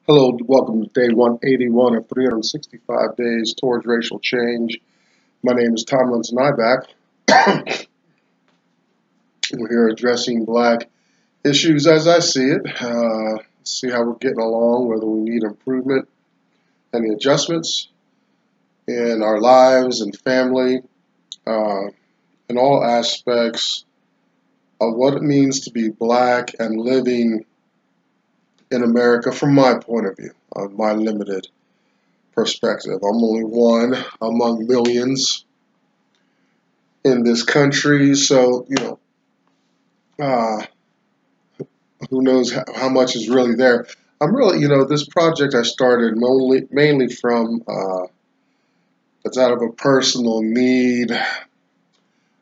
Hello, welcome to day 181 of 365 days towards racial change. My name is Tom Nyback. We're here addressing black issues as I see it, see how we're getting along, whether we need improvement, any adjustments in our lives and family, in all aspects of what it means to be black and living in America from my point of view, my limited perspective. I'm only one among millions in this country, so uh, who knows how much is really there. I'm really, this project I started mainly from it's out of a personal need.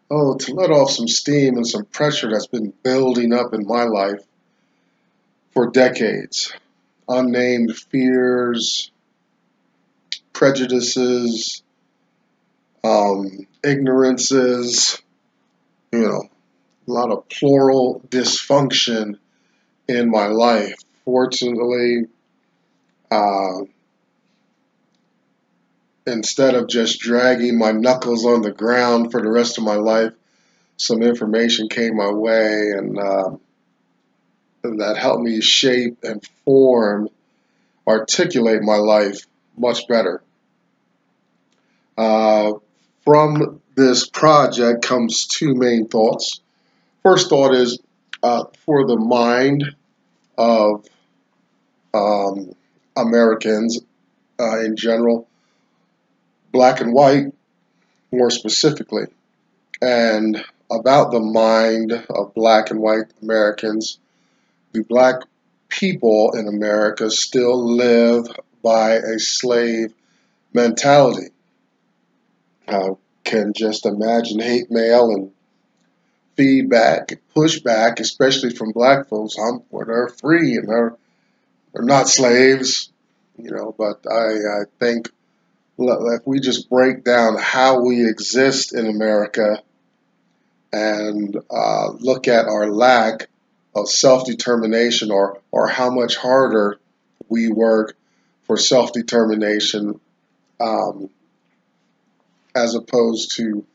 To let off some steam and some pressure that's been building up in my life for decades. Unnamed fears, prejudices, ignorances, a lot of plural dysfunction in my life. Fortunately, instead of just dragging my knuckles on the ground for the rest of my life, some information came my way, and that helped me shape and form, articulate my life much better. From this project comes two main thoughts. First thought is for the mind of Americans in general, black and white more specifically, and about the mind of black and white Americans. Do black people in America still live by a slave mentality? Can just imagine hate mail and feedback, pushback, especially from black folks, where they're free and they're not slaves, But I think if we just break down how we exist in America and look at our lack of self-determination, or how much harder we work for self-determination, as opposed to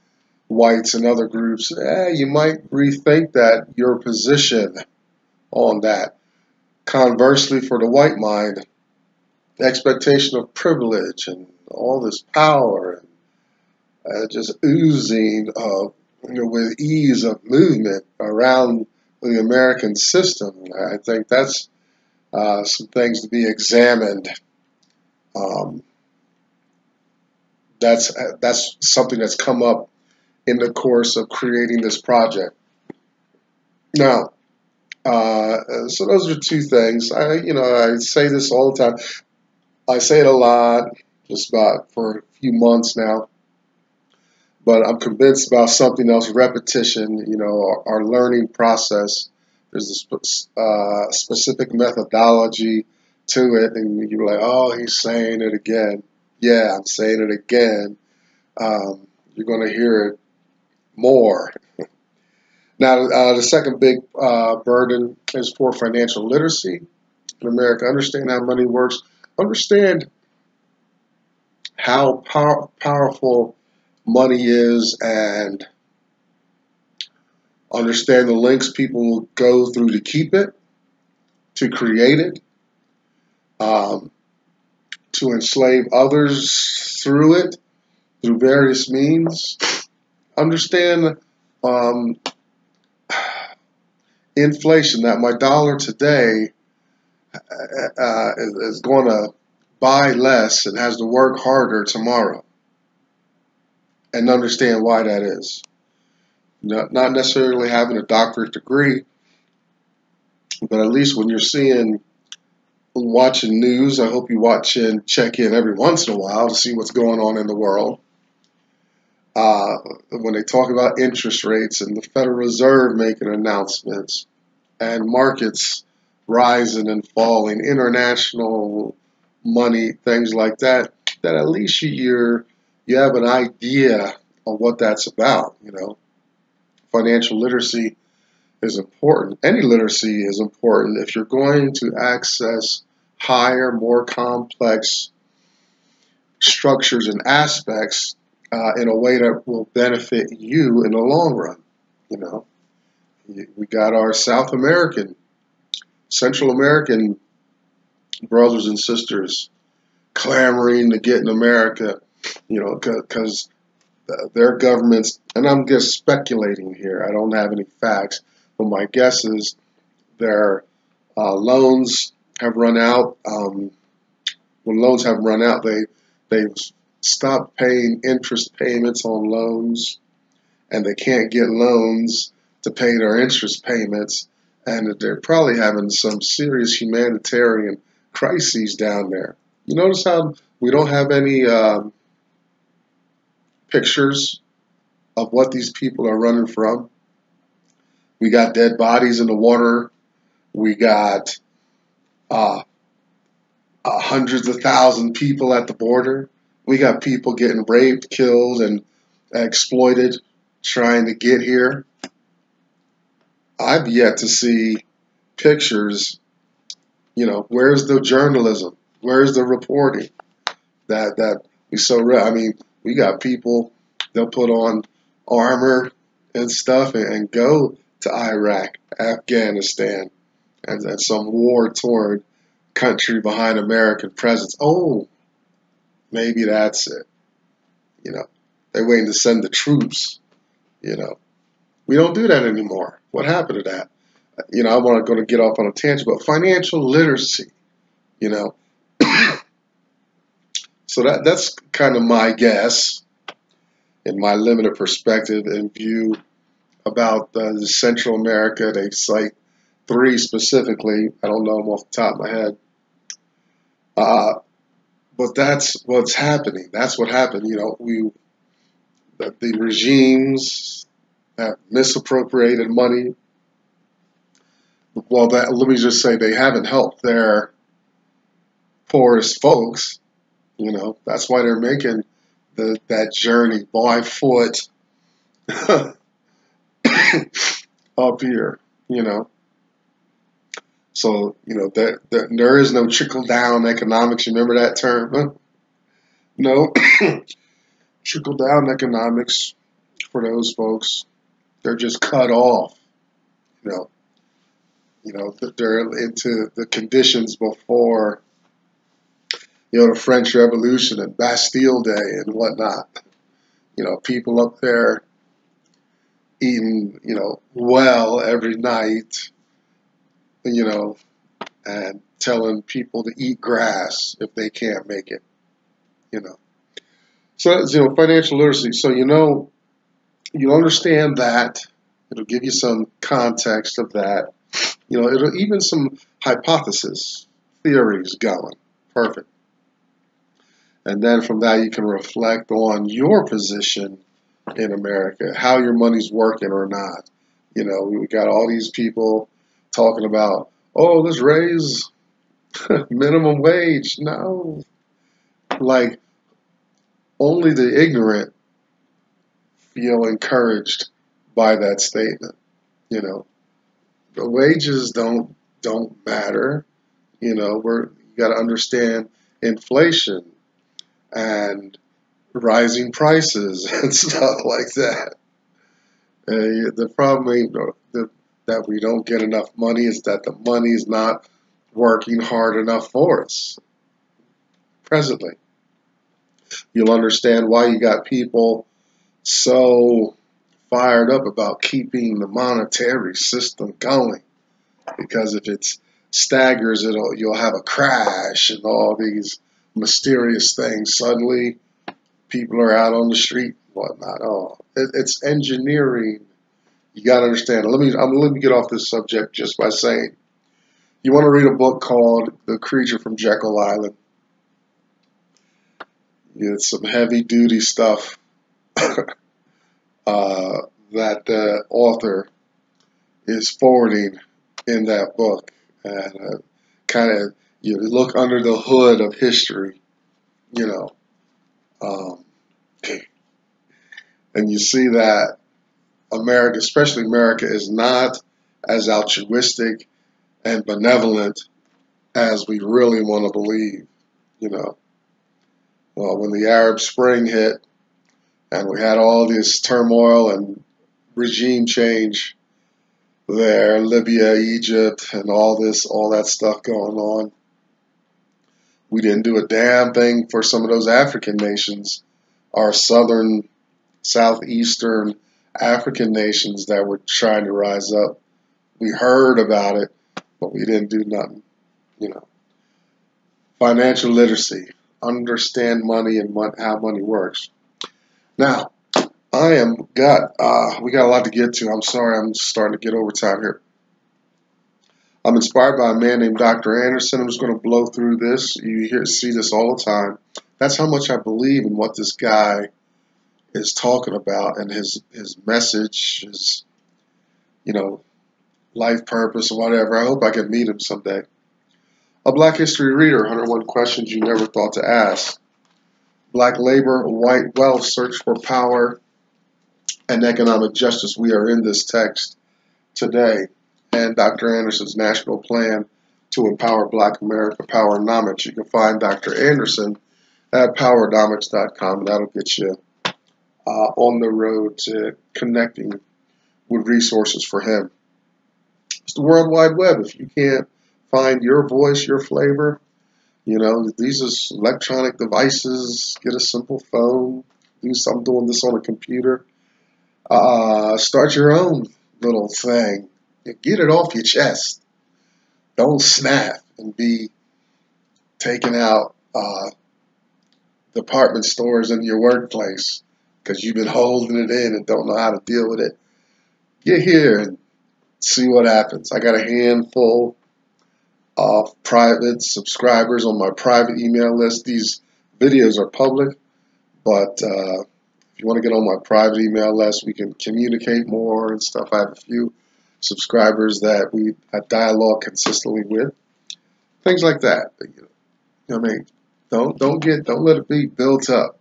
whites and other groups, you might rethink your position on that. Conversely, for the white mind, the expectation of privilege and all this power and just oozing with ease of movement around the American system. I think that's some things to be examined. That's something that's come up in the course of creating this project. Now, so those are two things. I say this all the time. I say it a lot, just about for a few months now. But I'm convinced about something else: repetition. Our learning process. There's a specific methodology to it, and you're like, "Oh, he's saying it again." Yeah, I'm saying it again. You're going to hear it more. Now, the second big burden is for financial literacy in America. Understand how money works. Understand how powerful money is, and understand the lengths people go through to keep it, to create it, to enslave others through it, through various means. Understand inflation, that my dollar today is going to buy less and has to work harder tomorrow. And understand why that is. Not necessarily having a doctorate degree, but at least when you're watching news, I hope you watch and check in every once in a while to see what's going on in the world. When they talk about interest rates and the Federal Reserve making announcements and markets rising and falling, international money, things like that, that at least you have an idea of what that's about. Financial literacy is important. Any literacy is important if you're going to access higher, more complex structures and aspects in a way that will benefit you in the long run. You know, we got our South American, Central American brothers and sisters clamoring to get in America, you know, because their governments, and I'm just speculating here, I don't have any facts, but my guess is their loans have run out. When loans have run out, they've stopped paying interest payments on loans, and they can't get loans to pay their interest payments, and they're probably having some serious humanitarian crises down there. You notice how we don't have any pictures of what these people are running from? We got dead bodies in the water. We got hundreds of thousands of people at the border. We got people getting raped, killed, and exploited trying to get here. I've yet to see pictures. You know, where's the journalism? Where's the reporting? That we so real. I mean, we got people, they'll put on armor and stuff and go to Iraq, Afghanistan, and some war-torn country behind American presence. Oh, maybe that's it. You know, they're waiting to send the troops. You know, we don't do that anymore. What happened to that? You know, I want to get off on a tangent, but financial literacy. You know, so that's kind of my guess in my limited perspective and view about Central America. They cite 3 specifically. I don't know them off the top of my head. But that's what's happening. That's what happened. You know, the regimes have misappropriated money. Well, let me just say they haven't helped their poorest folks. You know, that's why they're making that journey by foot up here. You know, so you know that there is no trickle down economics. You remember that term? Huh? No, trickle down economics for those folks. They're just cut off. You know that they're into the conditions before, you know, the French Revolution and Bastille Day and whatnot. You know, people up there eating, you know, well every night, you know, and telling people to eat grass if they can't make it, you know. So that's, you know, financial literacy. So, you know, you understand that. It'll give you some context of that. You know, it'll even some hypothesis, theories going. Perfect. And then from that, you can reflect on your position in America, how your money's working or not. You know, we got all these people talking about, oh, let's raise minimum wage. No. Like, only the ignorant feel encouraged by that statement. You know, the wages don't matter. You know, you got to understand inflation and rising prices and stuff like that. The problem ain't that we don't get enough money, is that the money is not working hard enough for us presently. You'll understand why you got people so fired up about keeping the monetary system going, because if it staggers, you'll have a crash and all these mysterious things. Suddenly, people are out on the street and whatnot. Oh, it's engineering. You got to understand. Let me get off this subject just by saying, you want to read a book called The Creature from Jekyll Island. It's some heavy duty stuff that the author is forwarding in that book, and kind of you look under the hood of history, you know, and you see that America, especially America, is not as altruistic and benevolent as we really want to believe, you know. Well, when the Arab Spring hit and we had all this turmoil and regime change there, Libya, Egypt, and all that stuff going on, we didn't do a damn thing for some of those African nations, our southern, southeastern African nations that were trying to rise up. We heard about it, but we didn't do nothing, you know. Financial literacy, understand money and how money works. Now, we got a lot to get to. I'm sorry, I'm starting to get overtime here. I'm inspired by a man named Dr. Anderson. I'm just going to blow through this. You see this all the time. That's how much I believe in what this guy is talking about and his message, his, you know, life purpose or whatever. I hope I can meet him someday. A Black History Reader, 101 Questions You Never Thought to Ask. Black labor, white wealth, search for power and economic justice. We are in this text today. And Dr. Anderson's national plan to empower Black America, Powernomics. You can find Dr. Anderson at powernomics.com. That'll get you on the road to connecting with resources for him. It's the World Wide Web. If you can't find your voice, your flavor, you know, these are electronic devices. Get a simple phone. Do something doing this on a computer. Start your own little thing. Get it off your chest. Don't snap and be taking out department stores in your workplace because you've been holding it in and don't know how to deal with it. Get here and see what happens. I got a handful of private subscribers on my private email list. These videos are public, but if you want to get on my private email list, we can communicate more and stuff. I have a few subscribers that we dialogue consistently with. Things like that. You know what I mean? Don't let it be built up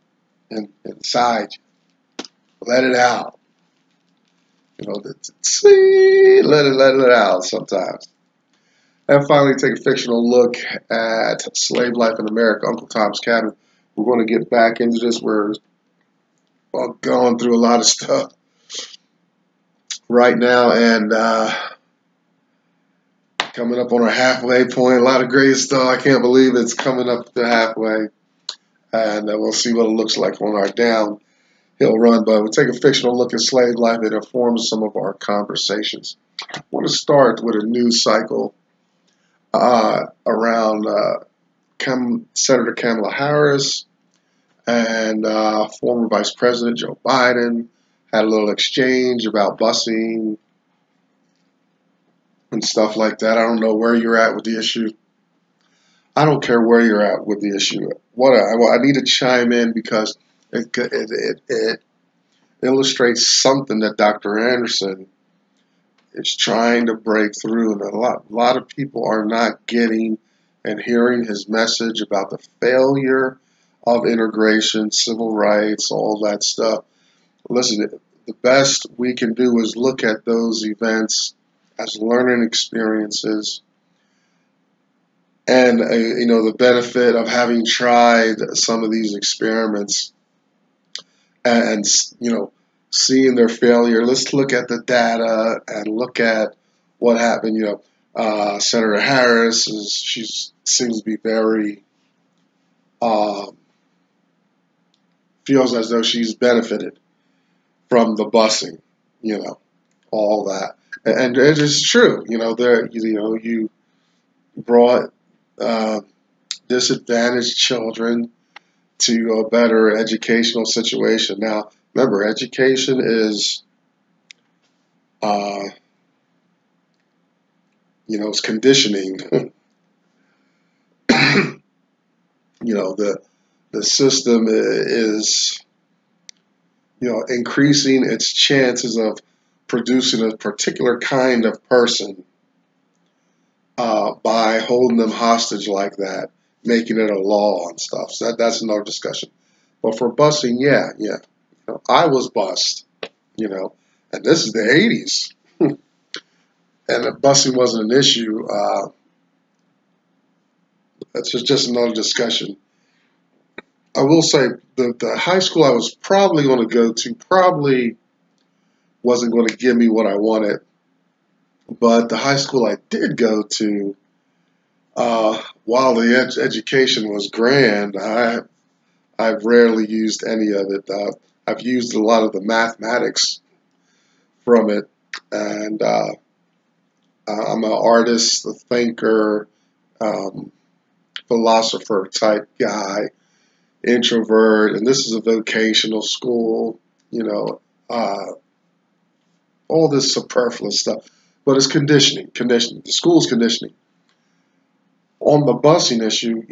inside you. Let it out. You know, let it out sometimes. And finally, take a fictional look at slave life in America, Uncle Tom's Cabin. We're going to get back into this. We're going through a lot of stuff right now, and coming up on our halfway point. A lot of great stuff. I can't believe it's coming up to halfway, and we'll see what it looks like on our downhill run. But we'll take a fictional look at slave life. It informs some of our conversations. I want to start with a news cycle around Senator Kamala Harris and former Vice President Joe Biden had a little exchange about busing and stuff like that. I don't know where you're at with the issue. I don't care where you're at with the issue. I need to chime in because it illustrates something that Dr. Anderson is trying to break through, and a lot of people are not getting and hearing his message about the failure of integration, civil rights, all that stuff. Listen, the best we can do is look at those events as learning experiences, and you know, the benefit of having tried some of these experiments and you know, seeing their failure. Let's look at the data and look at what happened. You know, Senator Harris she seems to be very feels as though she's benefited from the busing. You know, all that, and it is true. You know, you brought disadvantaged children to a better educational situation. Now, remember, education is, you know, it's conditioning. You know, the system is, you know, increasing its chances of producing a particular kind of person by holding them hostage like that, making it a law and stuff. So that's another discussion. But for busing, yeah. You know, I was bussed, you know, and this is the 80s. And busing wasn't an issue. that's just another discussion. I will say the high school I was probably going to go to probably wasn't going to give me what I wanted, but the high school I did go to, while the education was grand, I've rarely used any of it. I've used a lot of the mathematics from it, and I'm an artist, a thinker, um, philosopher type guy, introvert, and this is a vocational school, you know, all this superfluous stuff. But it's conditioning. The school's conditioning. On the busing issue,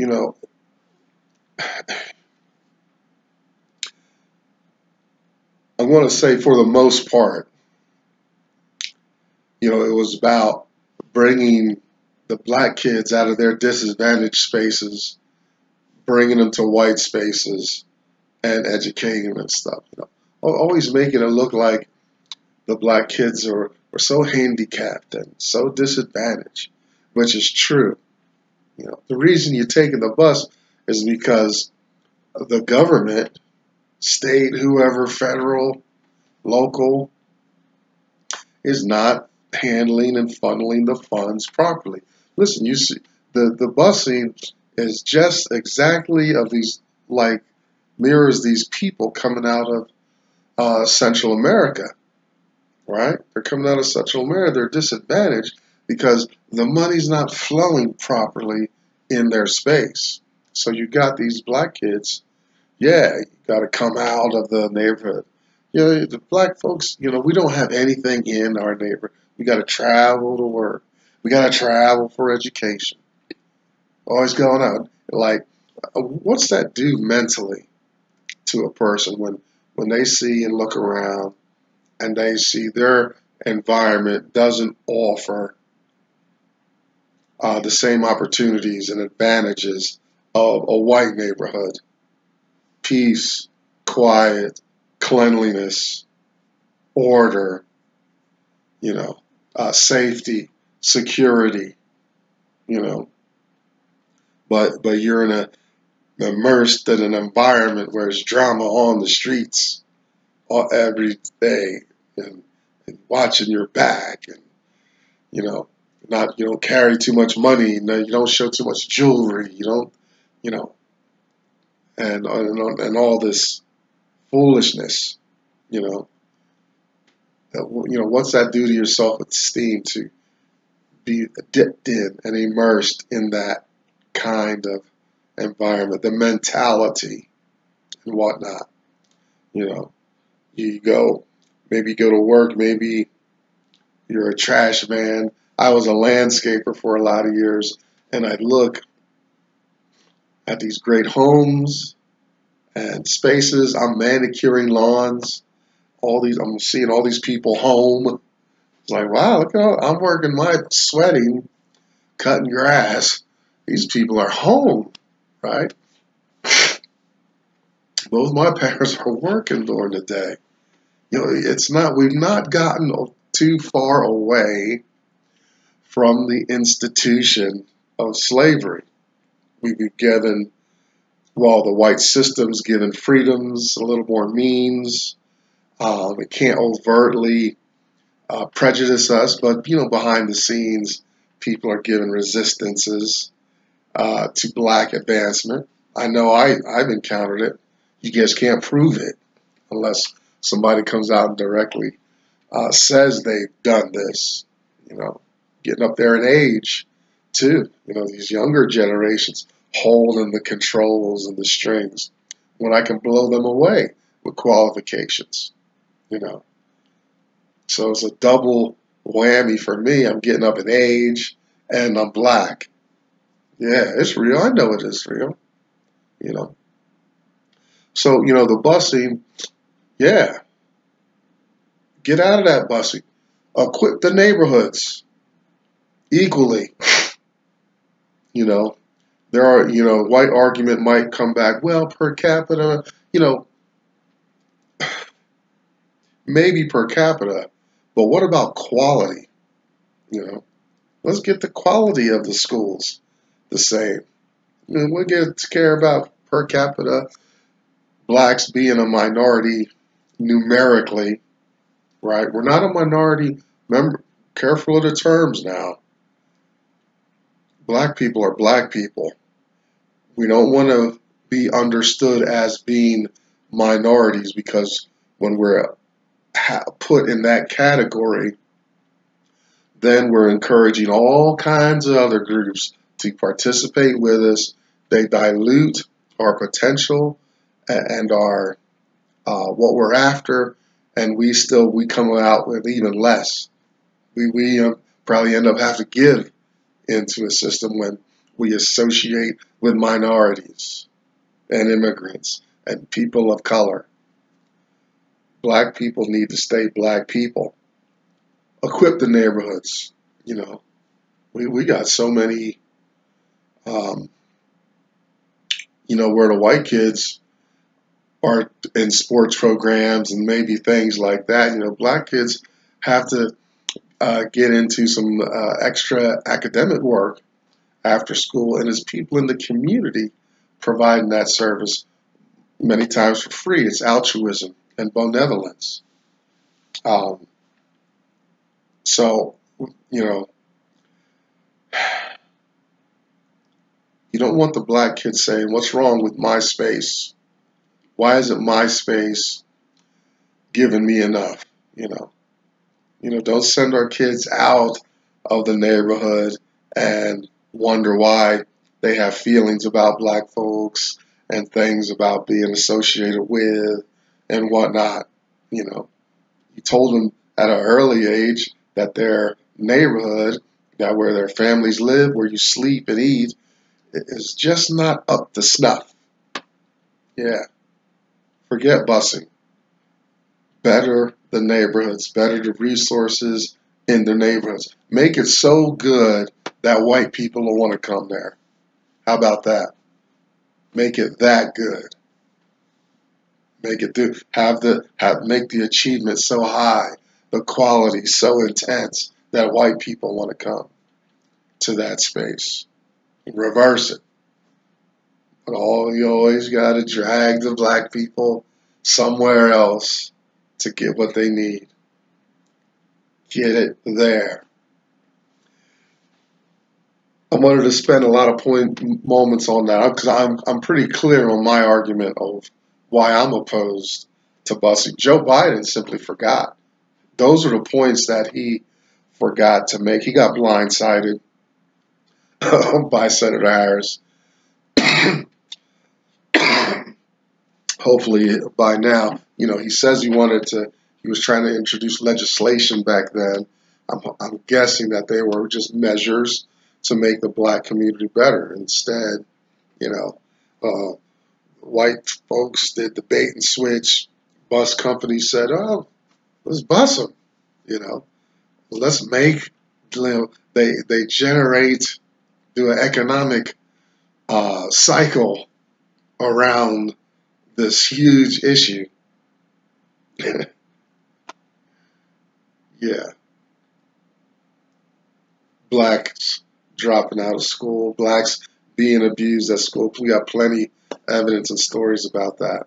I want to say for the most part, it was about bringing the black kids out of their disadvantaged spaces, bringing them to white spaces, and educating them and stuff. Always making it look like the black kids are so handicapped and so disadvantaged, which is true. The reason you're taking the bus is because the government, state, whoever, federal, local, is not handling and funneling the funds properly. Listen, you see, the busing is just exactly of these, like, mirrors these people coming out of Central America, right? They're coming out of Central America. They're disadvantaged because the money's not flowing properly in their space. So you got these black kids, yeah, you got to come out of the neighborhood. The black folks, we don't have anything in our neighborhood. We got to travel to work. We got to travel for education. Always going out. Like, what's that do mentally to a person when they see and look around and they see their environment doesn't offer the same opportunities and advantages of a white neighborhood? Peace, quiet, cleanliness, order, safety, security, but you're immersed in an environment where there's drama on the streets every day, and watching your back, and you don't carry too much money, you don't show too much jewelry, you don't, and all this foolishness, what's that do to your self-esteem to be dipped in and immersed in that kind of environment, the mentality and whatnot? You maybe go to work, maybe you're a trash man. I was a landscaper for a lot of years, and I'd look at these great homes and spaces. I'm manicuring lawns. I'm seeing all these people home. It's like, wow, look how I'm working sweating, cutting grass. These people are home, right? Both my parents are working during the day. We've not gotten too far away from the institution of slavery. We've been given, the white system's given freedoms, a little more means. It can't overtly prejudice us, but behind the scenes, people are given resistances to black advancement. I know I've encountered it. You just can't prove it unless somebody comes out and directly says they've done this. Getting up there in age too. These younger generations holding the controls and the strings when I can blow them away with qualifications. So it's a double whammy for me. I'm getting up in age and I'm black. Yeah, it's real. I know it is real. So, the busing, yeah. Get out of that busing. Equip the neighborhoods equally. There are, white argument might come back, well, per capita, maybe per capita, but what about quality? Let's get the quality of the schools the same. And we get to care about per capita blacks being a minority numerically, right? We're not a minority. Remember, careful of the terms now. Black people are black people. We don't want to be understood as being minorities, because when we're put in that category, then we're encouraging all kinds of other groups to participate with us. They dilute our potential and our what we're after, and we come out with even less. We probably end up having to give into a system when we associate with minorities and immigrants and people of color. Black people need to stay black people. Equip the neighborhoods. We got so many, where the white kids are in sports programs and maybe things like that. Black kids have to get into some extra academic work after school, and it's people in the community providing that service many times for free. It's altruism and benevolence. So, you don't want the black kids saying, "What's wrong with my space? Why isn't my space giving me enough?" Don't send our kids out of the neighborhood and wonder why they have feelings about black folks and things about being associated with and whatnot. You told them at an early age that their neighborhood, that where their families live, where you sleep and eat, is just not up to snuff. Yeah, forget busing. Better the neighborhoods, better the resources in the neighborhoods. Make it so good that white people will want to come there. How about that? Make it that good. Make it make the achievement so high, the quality so intense that white people want to come to that space. Reverse it. But you always got to drag the black people somewhere else to get what they need. Get it there. I wanted to spend a lot of moments on that because I'm pretty clear on my argument of why I'm opposed to busing. Joe Biden simply forgot. Those are the points that he forgot to make. He got blindsided by Senator Harris. Hopefully by now, he says he was trying to introduce legislation back then. I'm guessing that they were just measures to make the black community better. Instead, white folks did the bait and switch. Bus companies said, "Oh, let's bus them." Let's make. They generate, do an economic cycle around this huge issue. Yeah. Blacks dropping out of school, blacks being abused at school. We got plenty evidence and stories about that.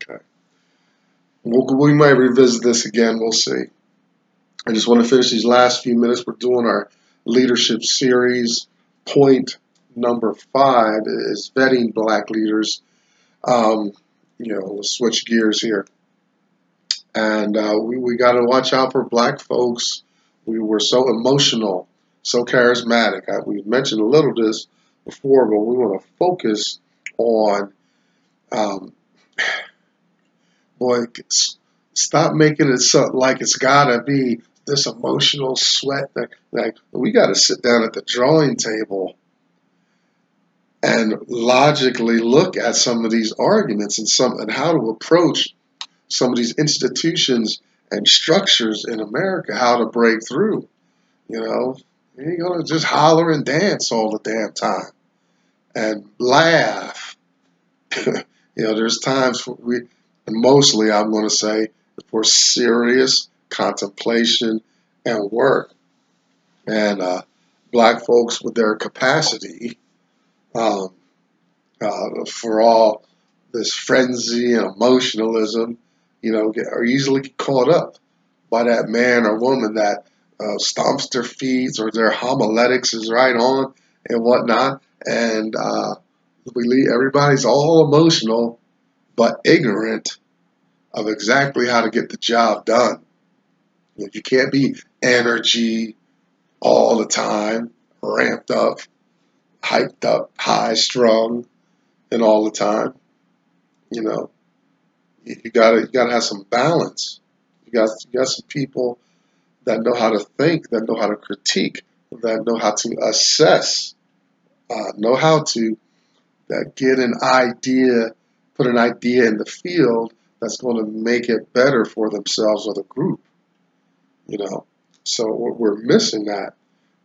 Okay. We might revisit this again. We'll see. I just want to finish these last few minutes. We're doing our leadership series. Point number 5 is vetting black leaders. Let's switch gears here. And we got to watch out for black folks. We were so emotional, so charismatic. We've mentioned a little this before, but we want to focus on, stop making it so like it's got to be this emotional sweat. Like we got to sit down at the drawing table and logically look at some of these arguments and how to approach some of these institutions and structures in America, how to break through. You ain't gonna just holler and dance all the damn time and laugh. There's times and mostly I'm going to say for serious contemplation and work. And black folks with their capacity for all this frenzy and emotionalism, are easily caught up by that man or woman that stomps their feet or their homiletics is right on and whatnot. And everybody's all emotional but ignorant of exactly how to get the job done. You can't be energy all the time, ramped up, hyped up, high strung, and all the time. You know, you gotta have some balance. You got some people that know how to think, that know how to critique, that know how to assess, know how to get an idea, put an idea in the field that's going to make it better for themselves or the group. So we're missing that.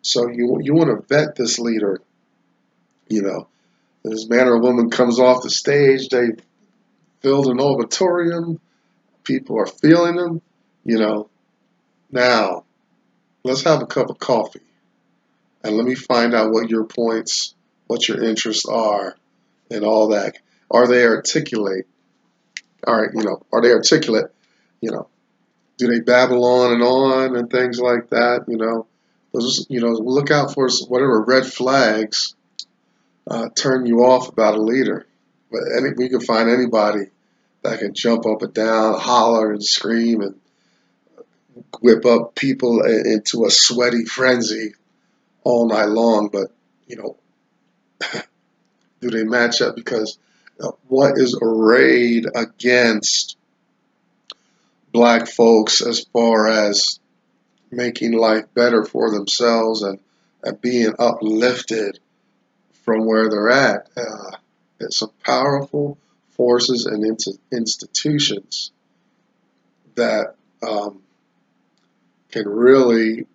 So you want to vet this leader. This man or woman comes off the stage, they filled an auditorium, people are feeling them. Now let's have a cup of coffee and let me find out what your points, what your interests are, and all that. Are they articulate? All right, are they articulate? Do they babble on and things like that? Look out for whatever red flags turn you off about a leader. But we can find anybody that can jump up and down, holler and scream and whip up people into a sweaty frenzy all night long. But, do they match up? Because what is arrayed against black folks as far as making life better for themselves and being uplifted from where they're at? It's some powerful forces and institutions that can really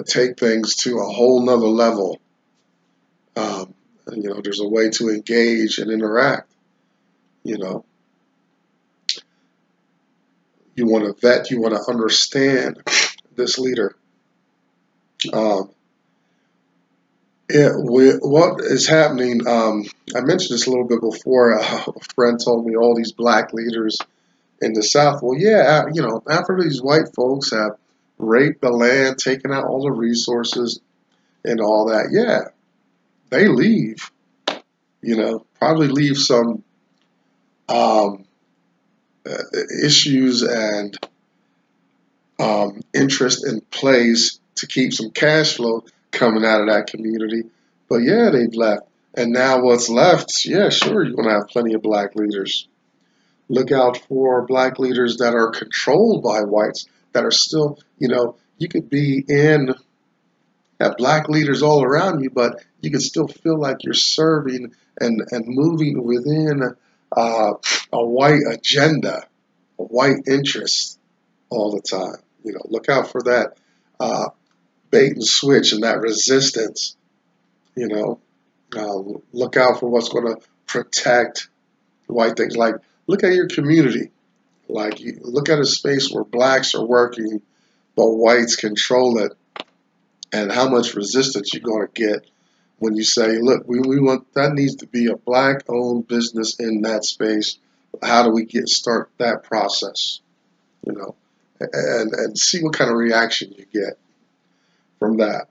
take things to a whole nother level. There's a way to engage and interact. You want to vet, you want to understand this leader. What is happening, I mentioned this a little bit before. A friend told me all these black leaders in the South. Well, yeah, after these white folks have raped the land, taken out all the resources and all that, yeah, they leave. Probably leave some issues and interest in place to keep some cash flow coming out of that community. But yeah, they've left. And now what's left? Yeah, sure, you're going to have plenty of black leaders. Look out for black leaders that are controlled by whites, that are still, you could have black leaders all around you, but you can still feel like you're serving and moving within a white agenda, a white interest all the time. Look out for that bait and switch and that resistance. Look out for what's going to protect white things. Like, look at your community. Like, look at a space where blacks are working, but whites control it, and how much resistance you're going to get when you say, look, we want, that needs to be a black-owned business in that space. How do we start that process? And see what kind of reaction you get from that.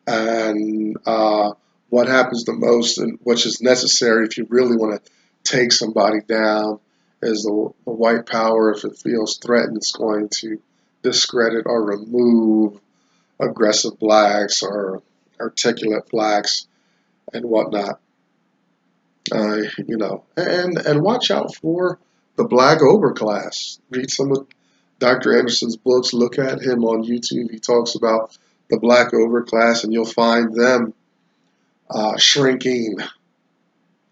And what happens the most, and which is necessary if you really want to take somebody down, is the white power, if it feels threatened, it's going to discredit or remove aggressive blacks or articulate blacks and whatnot. And watch out for the black overclass. Read some of Dr. Anderson's books. Look at him on YouTube. He talks about the black overclass, and you'll find them shrinking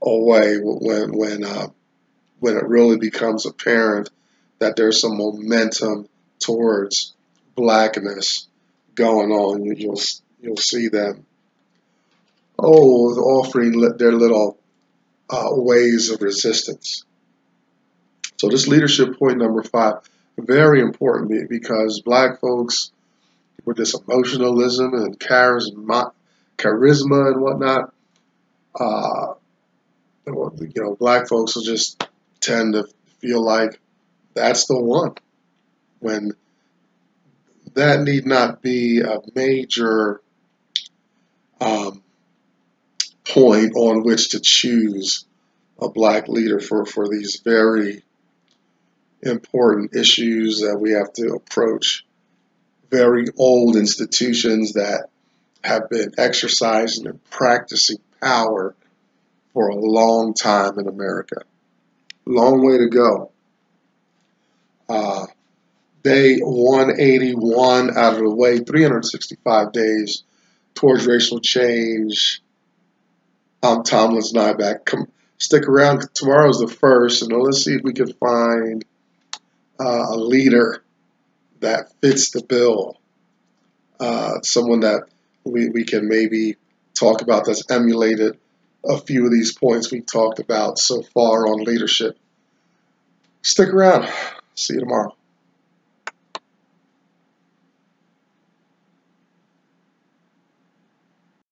away when it really becomes apparent that there's some momentum towards blackness going on. You'll see them offering their little ways of resistance. So this leadership point number 5, very important, because black folks with this emotionalism and charisma and whatnot, uh, black folks will just tend to feel like that's the one, when that need not be a major point on which to choose a black leader for these very important issues that we have to approach. Very old institutions that have been exercising and practicing power for a long time in America. Long way to go. Day 181 out of the way, 365 days towards racial change. I'm Tomlin's Nyback. Stick around. Tomorrow's the 1st, and let's see if we can find a leader that fits the bill. Someone that we can maybe talk about that's emulated a few of these points we've talked about so far on leadership. Stick around. See you tomorrow.